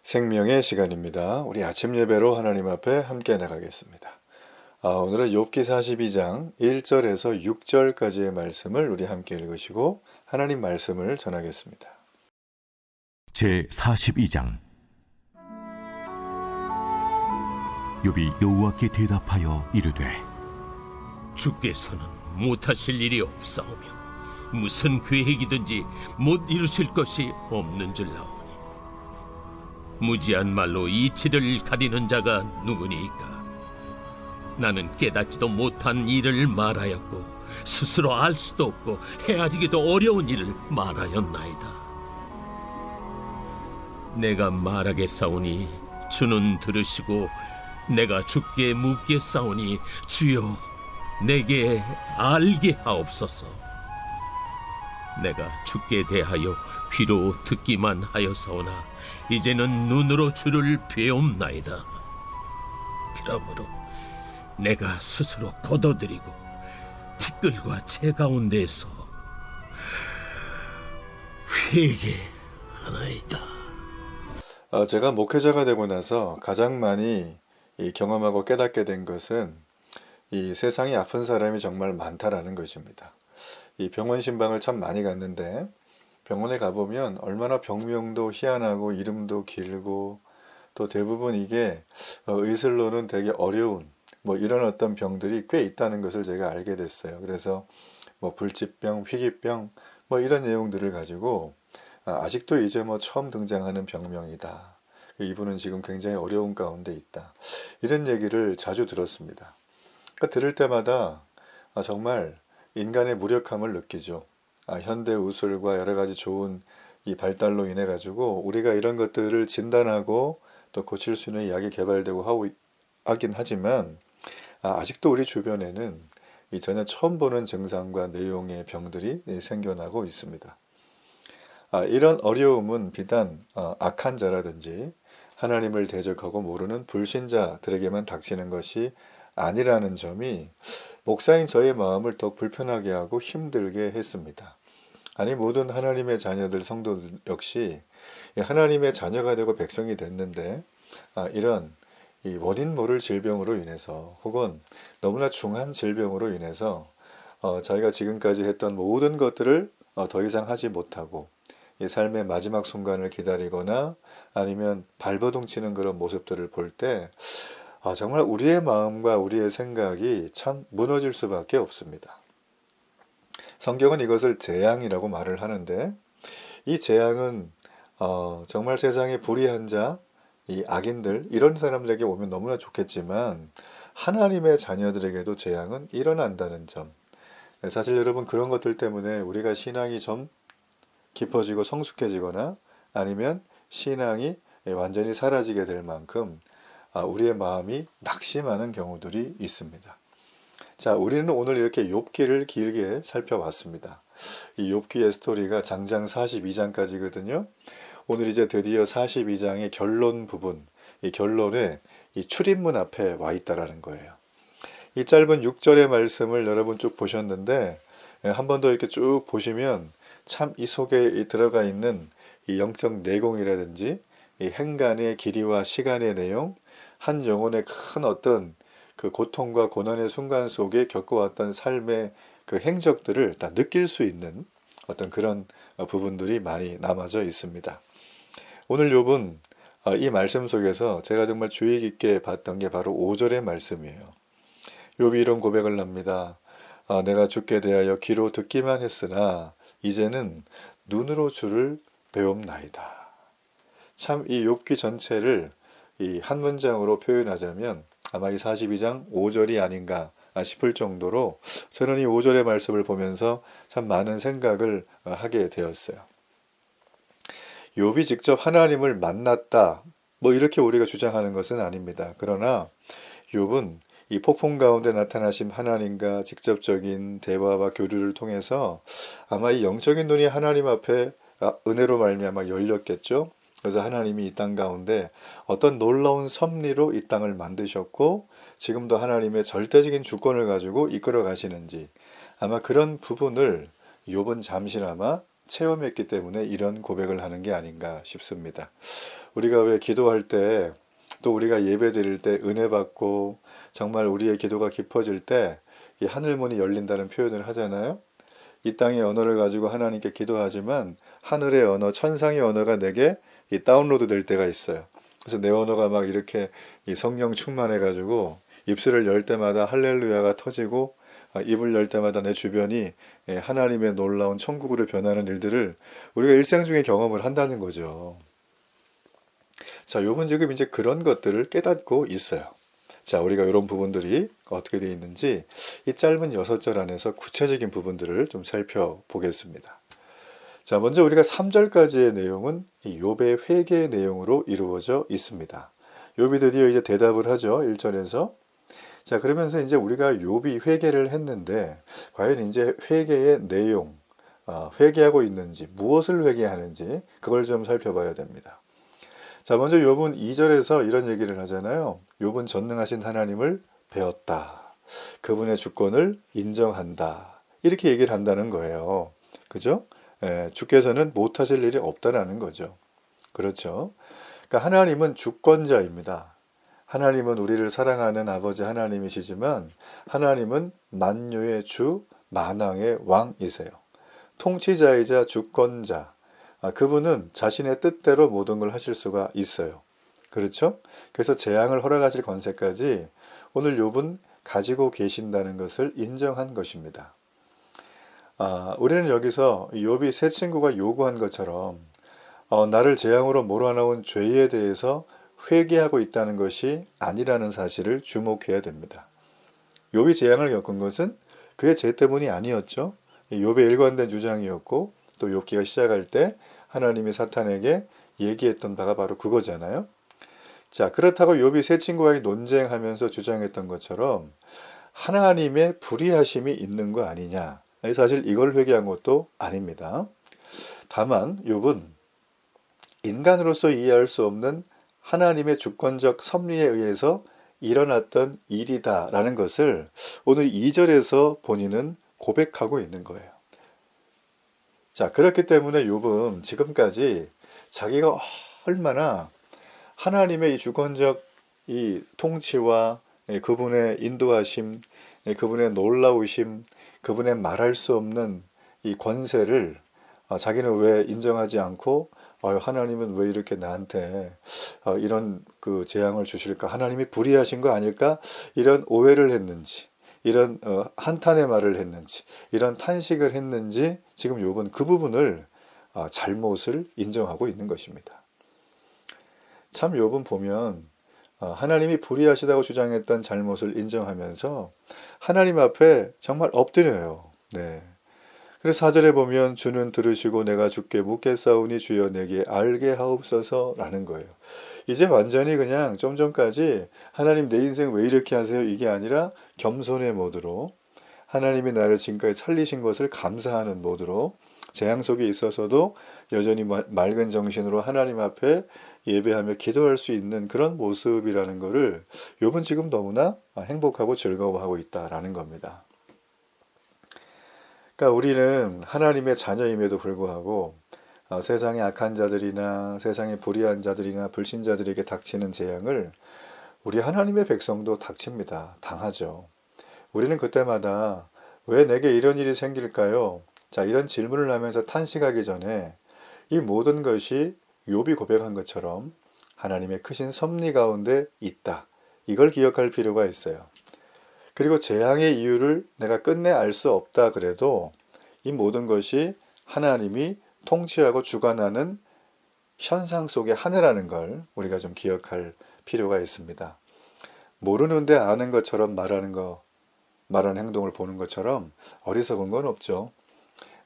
생명의 시간입니다. 우리 아침 예배로 하나님 앞에 함께 나가겠습니다. 오늘은 욥기 42장 1절에서 6절까지의 말씀을 우리 함께 읽으시고 하나님 말씀을 전하겠습니다. 제 42장. 욥이 여호와께 대답하여 이르되, 주께서는 못하실 일이 없사오며 무슨 계획이든지 못 이루실 것이 없는 줄 아오니 무지한 말로 이치를 가리는 자가 누구니이까. 나는 깨닫지도 못한 일을 말하였고 스스로 알 수도 없고 헤아리기도 어려운 일을 말하였나이다. 내가 말하겠사오니 주는 들으시고 내가 주께 묻겠사오니 주여 내게 알게 하옵소서. 내가 주께 대하여 귀로 듣기만 하였사오나 이제는 눈으로 주를 배움나이다. 그러므로 내가 스스로 거둬들이고 티끌과 채 가운데서 회개하나이다. 제가 목회자가 되고 나서 가장 많이 경험하고 깨닫게 된 것은 이 세상에 아픈 사람이 정말 많다라는 것입니다. 이 병원 신방을 참 많이 갔는데 병원에 가보면 얼마나 병명도 희한하고 이름도 길고 또 대부분 이게 의술로는 되게 어려운 이런 어떤 병들이 꽤 있다는 것을 제가 알게 됐어요. 그래서 불치병, 희귀병 이런 내용들을 가지고 아직도 이제 처음 등장하는 병명이다. 이분은 지금 굉장히 어려운 가운데 있다. 이런 얘기를 자주 들었습니다. 그러니까 들을 때마다 정말 인간의 무력함을 느끼죠. 현대 의술과 여러 가지 좋은 이 발달로 인해 가지고 우리가 이런 것들을 진단하고 또 고칠 수 있는 약이 개발되고 하긴 하지만 아직도 우리 주변에는 이 전혀 처음 보는 증상과 내용의 병들이 생겨나고 있습니다. 이런 어려움은 비단 악한 자라든지 하나님을 대적하고 모르는 불신자들에게만 닥치는 것이 아니라는 점이 목사인 저의 마음을 더욱 불편하게 하고 힘들게 했습니다. 아니 모든 하나님의 자녀들 성도들 역시 하나님의 자녀가 되고 백성이 됐는데 이런 이 원인 모를 질병으로 인해서 혹은 너무나 중한 질병으로 인해서 자기가 지금까지 했던 모든 것들을 더 이상 하지 못하고 이 삶의 마지막 순간을 기다리거나 아니면 발버둥 치는 그런 모습들을 볼 때 정말 우리의 마음과 우리의 생각이 참 무너질 수밖에 없습니다. 성경은 이것을 재앙이라고 말을 하는데 이 재앙은 정말 세상에 불의한 자, 이 악인들 이런 사람들에게 오면 너무나 좋겠지만 하나님의 자녀들에게도 재앙은 일어난다는 점. 사실 여러분 그런 것들 때문에 우리가 신앙이 좀 깊어지고 성숙해지거나 아니면 신앙이 완전히 사라지게 될 만큼 우리의 마음이 낙심하는 경우들이 있습니다. 자, 우리는 오늘 이렇게 욥기를 길게 살펴봤습니다. 이 욥기의 스토리가 장장 42장까지거든요. 오늘 이제 드디어 42장의 결론 부분, 이 결론에 이 출입문 앞에 와 있다라는 거예요. 이 짧은 6절의 말씀을 여러분 쭉 보셨는데 한 번 더 이렇게 쭉 보시면 참 이 속에 들어가 있는 이 영적 내공이라든지 이 행간의 길이와 시간의 내용, 한 영혼의 큰 어떤 그 고통과 고난의 순간 속에 겪어왔던 삶의 그 행적들을 다 느낄 수 있는 어떤 그런 부분들이 많이 남아져 있습니다. 오늘 욥은 이 말씀 속에서 제가 정말 주의 깊게 봤던 게 바로 5절의 말씀이에요. 욥이 이런 고백을 합니다. 내가 주께 대하여 귀로 듣기만 했으나 이제는 눈으로 주를 배움나이다. 참 이 욥기 전체를 이 한 문장으로 표현하자면 아마 이 42장 5절이 아닌가 싶을 정도로 저는 이 5절의 말씀을 보면서 참 많은 생각을 하게 되었어요. 욥이 직접 하나님을 만났다 이렇게 우리가 주장하는 것은 아닙니다. 그러나 욥은 이 폭풍 가운데 나타나신 하나님과 직접적인 대화와 교류를 통해서 아마 이 영적인 눈이 하나님 앞에 은혜로 말미암아 열렸겠죠. 그래서 하나님이 이 땅 가운데 어떤 놀라운 섭리로 이 땅을 만드셨고 지금도 하나님의 절대적인 주권을 가지고 이끌어 가시는지 아마 그런 부분을 욥은 잠시나마 체험했기 때문에 이런 고백을 하는 게 아닌가 싶습니다. 우리가 왜 기도할 때, 또 우리가 예배 드릴 때 은혜 받고 정말 우리의 기도가 깊어질 때 이 하늘문이 열린다는 표현을 하잖아요. 이 땅의 언어를 가지고 하나님께 기도하지만 하늘의 언어, 천상의 언어가 내게 이 다운로드 될 때가 있어요. 그래서 내 언어가 막 이렇게 이 성령 충만해 가지고 입술을 열 때마다 할렐루야가 터지고 입을 열 때마다 내 주변이 하나님의 놀라운 천국으로 변하는 일들을 우리가 일생 중에 경험을 한다는 거죠. 자, 요번 지금 이제 그런 것들을 깨닫고 있어요. 자, 우리가 이런 부분들이 어떻게 되어 있는지 이 짧은 6절 안에서 구체적인 부분들을 좀 살펴보겠습니다. 자, 먼저 우리가 3절까지의 내용은 이 욥의 회개의 내용으로 이루어져 있습니다. 욥이 드디어 이제 대답을 하죠. 1절에서. 자, 그러면서 이제 우리가 욥이 회개를 했는데 과연 이제 회개의 내용, 회개하고 있는지, 무엇을 회개하는지 그걸 좀 살펴봐야 됩니다. 자, 먼저 욥은 2절에서 이런 얘기를 하잖아요. 욥은 전능하신 하나님을 배웠다. 그분의 주권을 인정한다. 이렇게 얘기를 한다는 거예요. 그죠? 주께서는 못하실 일이 없다라는 거죠. 그렇죠? 그러니까 하나님은 주권자입니다. 하나님은 우리를 사랑하는 아버지 하나님이시지만 하나님은 만유의 주, 만왕의 왕이세요. 통치자이자 주권자. 그분은 자신의 뜻대로 모든 걸 하실 수가 있어요. 그렇죠? 그래서 재앙을 허락하실 권세까지 오늘 욥은 가지고 계신다는 것을 인정한 것입니다. 우리는 여기서 욥이 세 친구가 요구한 것처럼 나를 재앙으로 몰아넣은 죄에 대해서 회개하고 있다는 것이 아니라는 사실을 주목해야 됩니다. 욥이 재앙을 겪은 것은 그의 죄 때문이 아니었죠. 욥의 일관된 주장이었고 또 욥기가 시작할 때 하나님이 사탄에게 얘기했던 바가 바로 그거잖아요. 자, 그렇다고 욥이 세 친구와 논쟁하면서 주장했던 것처럼 하나님의 불의하심이 있는 거 아니냐. 사실 이걸 회개한 것도 아닙니다. 다만 욥은 인간으로서 이해할 수 없는 하나님의 주권적 섭리에 의해서 일어났던 일이다라는 것을 오늘 2절에서 본인은 고백하고 있는 거예요. 자, 그렇기 때문에 욥은 지금까지 자기가 얼마나 하나님의 이 주권적 이 통치와 그분의 인도하심, 그분의 놀라우심, 그분의 말할 수 없는 이 권세를 자기는 왜 인정하지 않고 하나님은 왜 이렇게 나한테 이런 그 재앙을 주실까? 하나님이 불의하신 거 아닐까? 이런 오해를 했는지, 이런 한탄의 말을 했는지, 이런 탄식을 했는지 지금 욥은 그 부분을 잘못을 인정하고 있는 것입니다. 참 욥은 보면 하나님이 불의하시다고 주장했던 잘못을 인정하면서 하나님 앞에 정말 엎드려요. 네. 그래서 4절에 보면 주는 들으시고 내가 주께 묻겠사오니 주여 내게 알게 하옵소서라는 거예요. 이제 완전히 그냥 좀 전까지 하나님 내 인생 왜 이렇게 하세요? 이게 아니라 겸손의 모드로 하나님이 나를 지금까지 살리신 것을 감사하는 모드로 재앙 속에 있어서도 여전히 맑은 정신으로 하나님 앞에 예배하며 기도할 수 있는 그런 모습이라는 것을 욥은 지금 너무나 행복하고 즐거워하고 있다라는 겁니다. 그러니까 우리는 하나님의 자녀임에도 불구하고 세상의 악한 자들이나 세상의 불의한 자들이나 불신자들에게 닥치는 재앙을 우리 하나님의 백성도 닥칩니다. 당하죠. 우리는 그때마다 왜 내게 이런 일이 생길까요? 자, 이런 질문을 하면서 탄식하기 전에 이 모든 것이 욥이 고백한 것처럼 하나님의 크신 섭리 가운데 있다. 이걸 기억할 필요가 있어요. 그리고 재앙의 이유를 내가 끝내 알 수 없다 그래도 이 모든 것이 하나님이 통치하고 주관하는 현상 속의 하나라는 걸 우리가 좀 기억할 필요가 있습니다. 모르는데 아는 것처럼 말하는 행동을 보는 것처럼 어리석은 건 없죠.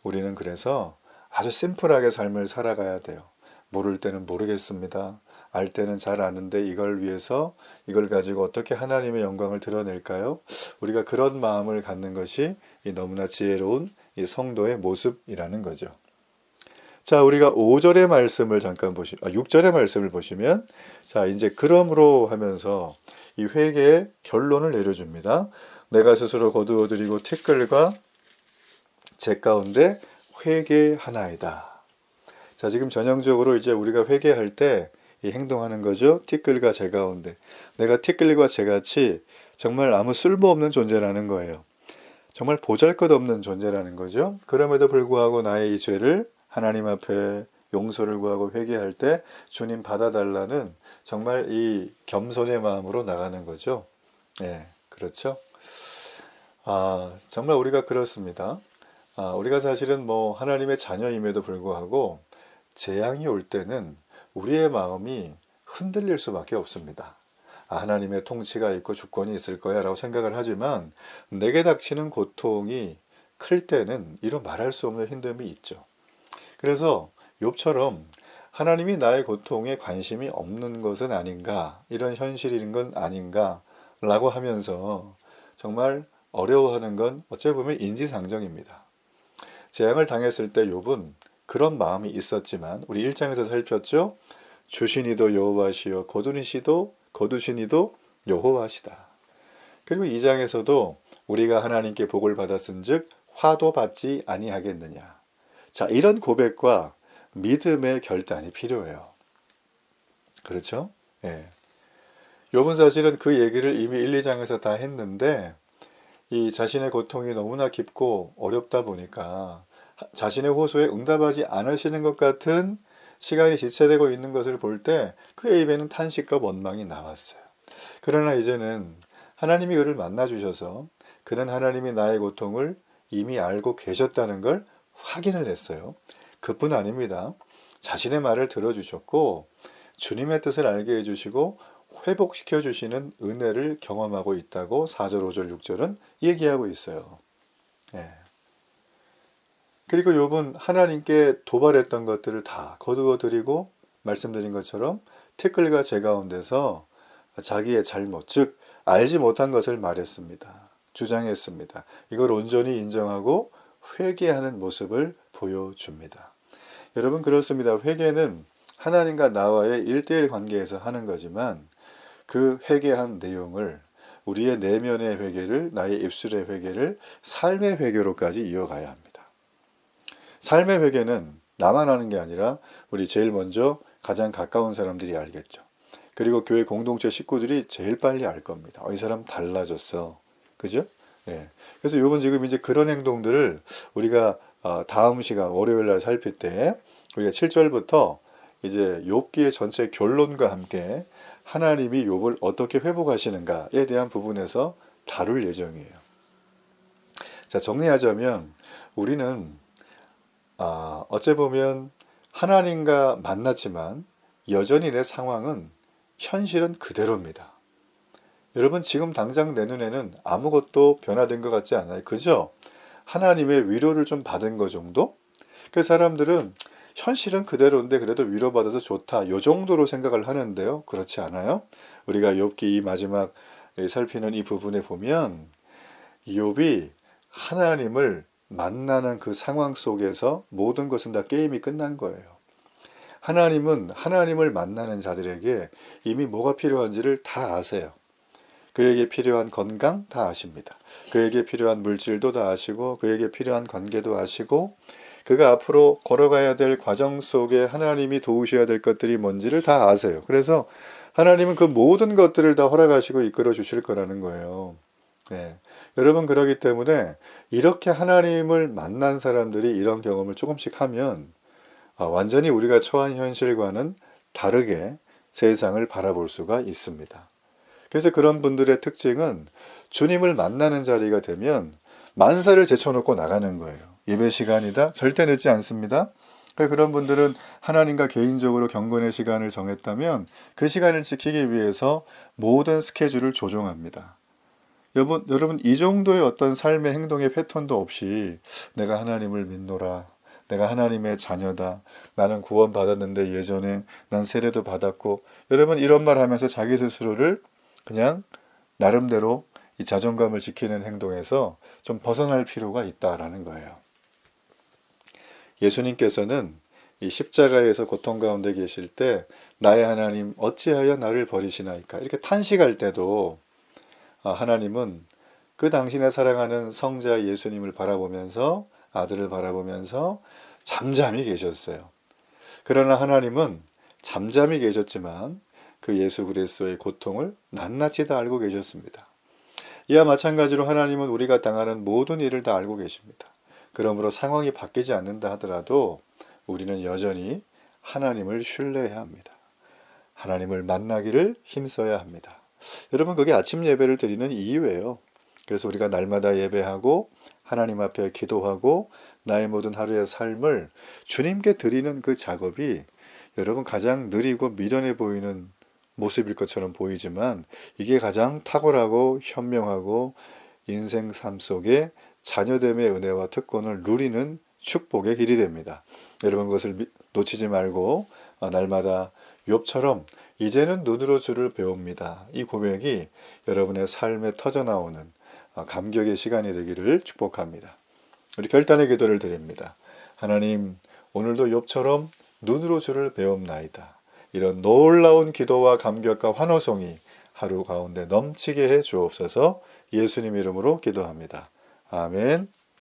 우리는 그래서 아주 심플하게 삶을 살아가야 돼요. 모를 때는 모르겠습니다. 알 때는 잘 아는데 이걸 위해서 이걸 가지고 어떻게 하나님의 영광을 드러낼까요? 우리가 그런 마음을 갖는 것이 너무나 지혜로운 이 성도의 모습이라는 거죠. 자, 우리가 5절의 말씀을 잠깐 6절의 말씀을 보시면 자, 이제 그러므로 하면서 이 회개의 결론을 내려줍니다. 내가 스스로 거두어드리고 티끌과 제 가운데 회개하나이다. 자, 지금 전형적으로 이제 우리가 회개할 때 이 행동하는 거죠. 티끌과 재 가운데. 내가 티끌과 재같이 정말 아무 쓸모없는 존재라는 거예요. 정말 보잘것없는 존재라는 거죠. 그럼에도 불구하고 나의 이 죄를 하나님 앞에 용서를 구하고 회개할 때 주님 받아달라는 정말 이 겸손의 마음으로 나가는 거죠. 예, 그렇죠. 정말 우리가 그렇습니다. 우리가 사실은 뭐 하나님의 자녀임에도 불구하고 재앙이 올 때는 우리의 마음이 흔들릴 수밖에 없습니다. 하나님의 통치가 있고 주권이 있을 거야 라고 생각을 하지만 내게 닥치는 고통이 클 때는 이루 말할 수 없는 힘듦이 있죠. 그래서 욥처럼 하나님이 나의 고통에 관심이 없는 것은 아닌가, 이런 현실인 건 아닌가 라고 하면서 정말 어려워하는 건 어찌 보면 인지상정입니다. 재앙을 당했을 때 욥은 그런 마음이 있었지만 우리 1장에서 살폈죠. 주시니도 여호와시요 거두시니도 여호와시다. 그리고 2장에서도 우리가 하나님께 복을 받았은즉 화도 받지 아니하겠느냐. 자, 이런 고백과 믿음의 결단이 필요해요. 그렇죠? 예. 욥은 사실은 그 얘기를 이미 1, 2장에서 다 했는데 이 자신의 고통이 너무나 깊고 어렵다 보니까 자신의 호소에 응답하지 않으시는 것 같은 시간이 지체되고 있는 것을 볼 때 그의 입에는 탄식과 원망이 나왔어요. 그러나 이제는 하나님이 그를 만나주셔서 그는 하나님이 나의 고통을 이미 알고 계셨다는 걸 확인을 했어요. 그뿐 아닙니다. 자신의 말을 들어주셨고 주님의 뜻을 알게 해주시고 회복시켜 주시는 은혜를 경험하고 있다고 4절, 5절, 6절은 얘기하고 있어요. 예. 그리고 욥은 하나님께 도발했던 것들을 다 거두어 드리고 말씀드린 것처럼 티끌과 재 가운데서 자기의 잘못, 즉 알지 못한 것을 말했습니다. 주장했습니다. 이걸 온전히 인정하고 회개하는 모습을 보여줍니다. 여러분 그렇습니다. 회개는 하나님과 나와의 1:1 관계에서 하는 거지만 그 회개한 내용을 우리의 내면의 회개를, 나의 입술의 회개를 삶의 회개로까지 이어가야 합니다. 삶의 회개는 나만 하는 게 아니라 우리 제일 먼저 가장 가까운 사람들이 알겠죠. 그리고 교회 공동체 식구들이 제일 빨리 알 겁니다. 이 사람 달라졌어. 그죠? 예. 그래서 요번 지금 이제 그런 행동들을 우리가 다음 시간 월요일 날 살필 때 우리가 7절부터 이제 욥기의 전체 결론과 함께 하나님이 욥을 어떻게 회복하시는가에 대한 부분에서 다룰 예정이에요. 자, 정리하자면 우리는 어째 보면 하나님과 만났지만 여전히 내 상황은 현실은 그대로입니다. 여러분 지금 당장 내 눈에는 아무것도 변화된 것 같지 않아요. 그죠? 하나님의 위로를 좀 받은 것 정도? 그 사람들은 현실은 그대로인데 그래도 위로받아서 좋다. 요 정도로 생각을 하는데요. 그렇지 않아요? 우리가 욥기 이 마지막 살피는 이 부분에 보면 욥이 하나님을 만나는 그 상황 속에서 모든 것은 다 게임이 끝난 거예요. 하나님은 하나님을 만나는 자들에게 이미 뭐가 필요한지를 다 아세요. 그에게 필요한 건강 다 아십니다. 그에게 필요한 물질도 다 아시고 그에게 필요한 관계도 아시고 그가 앞으로 걸어가야 될 과정 속에 하나님이 도우셔야 될 것들이 뭔지를 다 아세요. 그래서 하나님은 그 모든 것들을 다 허락하시고 이끌어 주실 거라는 거예요. 네. 여러분 그러기 때문에 이렇게 하나님을 만난 사람들이 이런 경험을 조금씩 하면 완전히 우리가 처한 현실과는 다르게 세상을 바라볼 수가 있습니다. 그래서 그런 분들의 특징은 주님을 만나는 자리가 되면 만사를 제쳐놓고 나가는 거예요. 예배 시간이다? 절대 늦지 않습니다. 그런 분들은 하나님과 개인적으로 경건의 시간을 정했다면 그 시간을 지키기 위해서 모든 스케줄을 조정합니다. 여러분 이 정도의 어떤 삶의 행동의 패턴도 없이 내가 하나님을 믿노라. 내가 하나님의 자녀다. 나는 구원 받았는데 예전에 난 세례도 받았고 여러분 이런 말 하면서 자기 스스로를 그냥 나름대로 이 자존감을 지키는 행동에서 좀 벗어날 필요가 있다라는 거예요. 예수님께서는 이 십자가에서 고통 가운데 계실 때 나의 하나님 어찌하여 나를 버리시나이까 이렇게 탄식할 때도 하나님은 그 당신의 사랑하는 성자 예수님을 바라보면서 아들을 바라보면서 잠잠히 계셨어요. 그러나 하나님은 잠잠히 계셨지만 그 예수 그리스도의 고통을 낱낱이 다 알고 계셨습니다. 이와 마찬가지로 하나님은 우리가 당하는 모든 일을 다 알고 계십니다. 그러므로 상황이 바뀌지 않는다 하더라도 우리는 여전히 하나님을 신뢰해야 합니다. 하나님을 만나기를 힘써야 합니다. 여러분, 그게 아침 예배를 드리는 이유예요. 그래서 우리가 날마다 예배하고 하나님 앞에 기도하고 나의 모든 하루의 삶을 주님께 드리는 그 작업이 여러분 가장 느리고 미련해 보이는 모습일 것처럼 보이지만 이게 가장 탁월하고 현명하고 인생 삶 속에 자녀됨의 은혜와 특권을 누리는 축복의 길이 됩니다. 여러분, 그것을 놓치지 말고 날마다 욥처럼 이제는 눈으로 주를 배웁니다. 이 고백이 여러분의 삶에 터져나오는 감격의 시간이 되기를 축복합니다. 우리 결단의 기도를 드립니다. 하나님, 오늘도 욥처럼 눈으로 주를 배움나이다. 이런 놀라운 기도와 감격과 환호성이 하루 가운데 넘치게 해 주옵소서. 예수님 이름으로 기도합니다. 아멘.